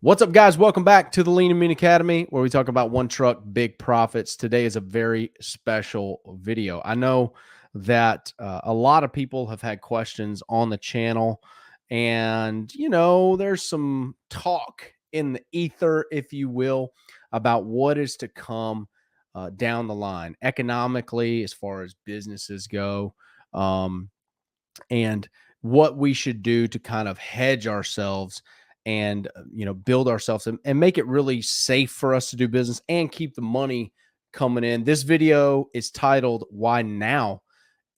What's up, guys? Welcome back to the Lean and Mean Academy, where we talk about one truck, big profits. Today is a very special video. I know that a lot of people have had questions on the channel, and there's some talk in the ether, if you will, about what is to come down the line economically, as far as businesses go, um, and what we should do to kind of hedge ourselves and build ourselves and make it really safe for us to do business and keep the money coming in. This video is titled "Why Now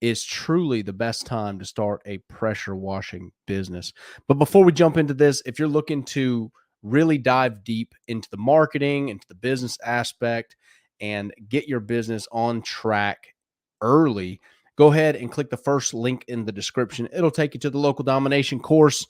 is Truly the Best Time to Start a Pressure Washing Business." But before we jump into this, if you're looking to really dive deep into the marketing, into the business aspect, and get your business on track early, go ahead and click the first link in the description. It'll take you to the local domination course.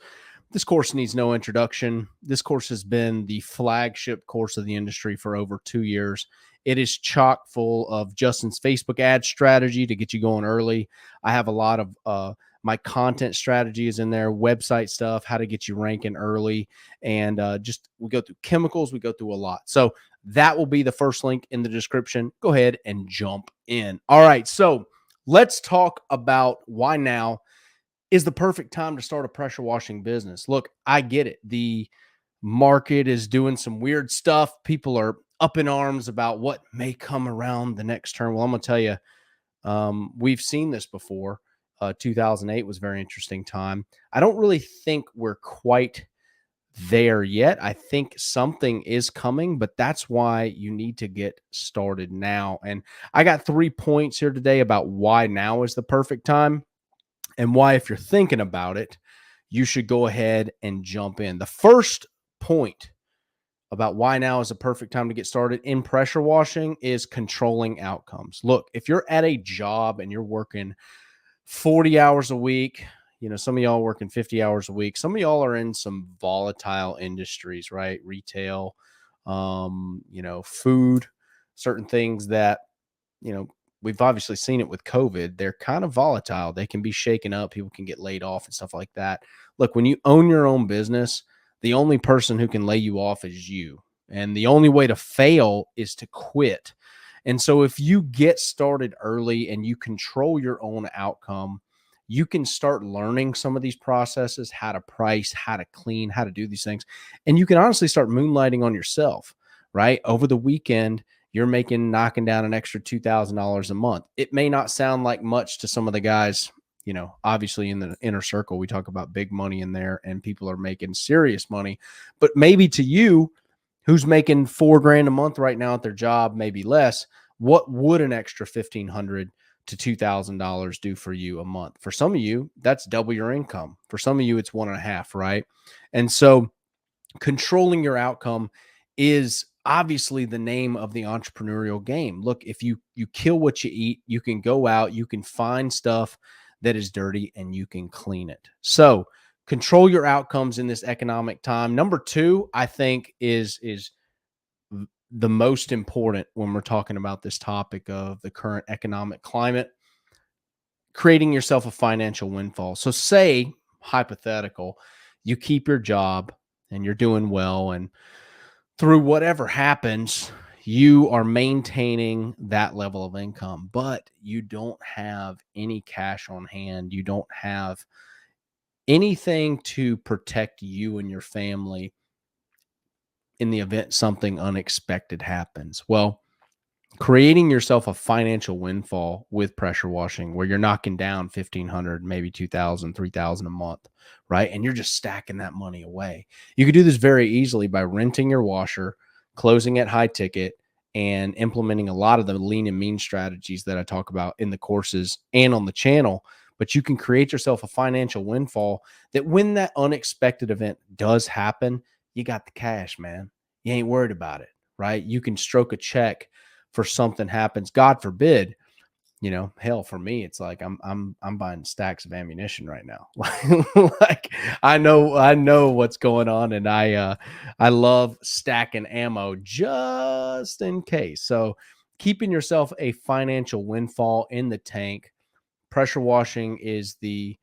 This course needs no introduction. This course has been the flagship course of the industry for over 2 years. It is chock full of Justin's Facebook ad strategy to get you going early. I have a lot of my content strategy is in there, website stuff, how to get you ranking early, and just we go through chemicals, we go through a lot. So that will be the first link in the description. Go ahead and jump in. All right, so let's talk about why now is the perfect time to start a pressure washing business. Look, I get it. The market is doing some weird stuff. People are up in arms about what may come around the next term. Well, I'm going to tell you, we've seen this before. 2008 was a very interesting time. I don't really think we're quite there yet. I think something is coming, but that's why you need to get started now. And I got 3 points here today about why now is the perfect time, and why, if you're thinking about it, you should go ahead and jump in. The first point about why now is the perfect time to get started in pressure washing is controlling outcomes. Look, if you're at a job and you're working 40 hours a week, some of y'all working 50 hours a week. Some of y'all are in some volatile industries, right? Retail, food, certain things that, we've obviously seen it with COVID. They're kind of volatile. They can be shaken up. People can get laid off and stuff like that. Look, when you own your own business, the only person who can lay you off is you. And the only way to fail is to quit. And so if you get started early and you control your own outcome, you can start learning some of these processes, how to price, how to clean, how to do these things. And you can honestly start moonlighting on yourself, right? Over the weekend, you're knocking down an extra $2,000 a month. It may not sound like much to some of the guys, obviously in the inner circle, we talk about big money in there and people are making serious money, but maybe to you who's making $4,000 a month right now at their job, maybe less, what would an extra $1,500 to $2,000 do for you a month? For some of you, that's double your income. For some of you, it's 1.5, right? And so controlling your outcome is obviously the name of the entrepreneurial game. Look, if you kill what you eat, you can go out, you can find stuff that is dirty and you can clean it. So control your outcomes in this economic time. Number 2, I think is the most important when we're talking about this topic of the current economic climate, creating yourself a financial windfall. So say, hypothetical, you keep your job and you're doing well, and through whatever happens, you are maintaining that level of income, but you don't have any cash on hand. You don't have anything to protect you and your family in the event something unexpected happens. Well, creating yourself a financial windfall with pressure washing, where you're knocking down 1,500, maybe 2,000, 3,000 a month, right? And you're just stacking that money away. You could do this very easily by renting your washer, closing at high ticket, and implementing a lot of the lean and mean strategies that I talk about in the courses and on the channel. But you can create yourself a financial windfall that when that unexpected event does happen, you got the cash, man. You ain't worried about it, right? You can stroke a check for something happens. God forbid, hell, for me, it's like I'm buying stacks of ammunition right now. Like I know what's going on, and I love stacking ammo just in case. So keeping yourself a financial windfall in the tank. Pressure washing is the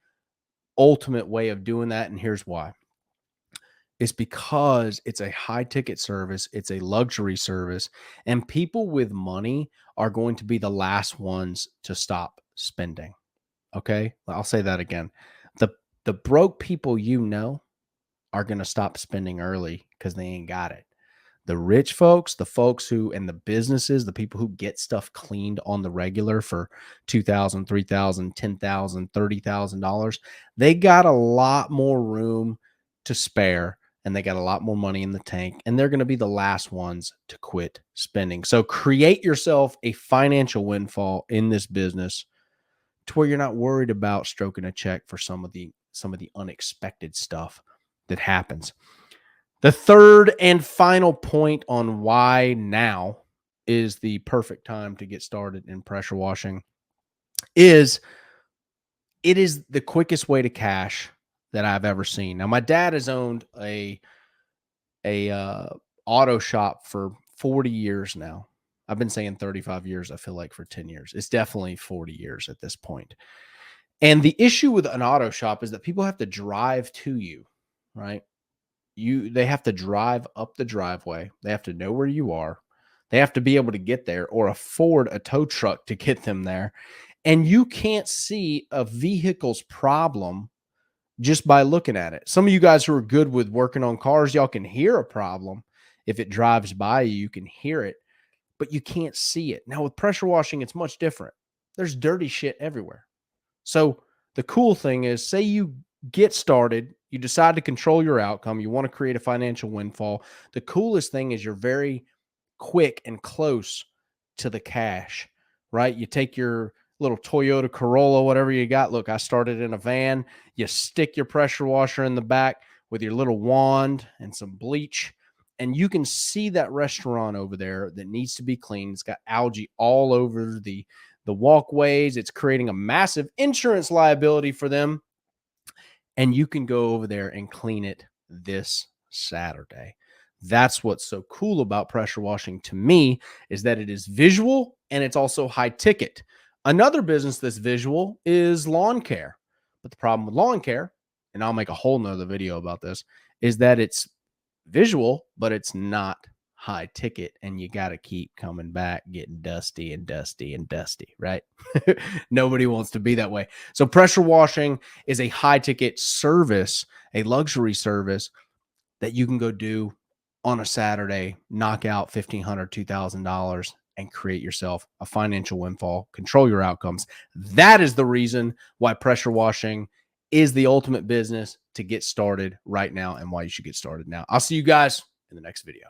ultimate way of doing that, and here's why. is because it's a high ticket service, it's a luxury service, and people with money are going to be the last ones to stop spending. Okay? I'll say that again. The the broke people are going to stop spending early cuz they ain't got it. The rich folks, the folks who and the businesses, the people who get stuff cleaned on the regular for 2,000, 3,000, 10,000, $30,000, they got a lot more room to spare and they got a lot more money in the tank and they're going to be the last ones to quit spending. So create yourself a financial windfall in this business to where you're not worried about stroking a check for some of the unexpected stuff that happens. The third and final point on why now is the perfect time to get started in pressure washing is it is the quickest way to cash that I've ever seen. Now, my dad has owned a auto shop for 40 years now. I've been saying 35 years, I feel like, for 10 years. It's definitely 40 years at this point. And the issue with an auto shop is that people have to drive to you, right? They have to drive up the driveway. They have to know where you are. They have to be able to get there or afford a tow truck to get them there. And you can't see a vehicle's problem just by looking at it. Some of you guys who are good with working on cars, y'all can hear a problem. If it drives by you, you can hear it, but you can't see it. Now with pressure washing, it's much different. There's dirty shit everywhere. So the cool thing is, say you get started, you decide to control your outcome, you want to create a financial windfall. The coolest thing is you're very quick and close to the cash, right? You take your little Toyota Corolla, whatever you got. Look, I started in a van. You stick your pressure washer in the back with your little wand and some bleach, and you can see that restaurant over there that needs to be cleaned. It's got algae all over the walkways. It's creating a massive insurance liability for them. And you can go over there and clean it this Saturday. That's what's so cool about pressure washing to me is that it is visual and it's also high ticket. Another business that's visual is lawn care. But the problem with lawn care, and I'll make a whole nother video about this, is that it's visual, but it's not high ticket. And you got to keep coming back, getting dusty and dusty and dusty, right? Nobody wants to be that way. So pressure washing is a high ticket service, a luxury service that you can go do on a Saturday, knock out $1,500, $2,000 and create yourself a financial windfall, control your outcomes. That is the reason why pressure washing is the ultimate business to get started right now and why you should get started now. I'll see you guys in the next video.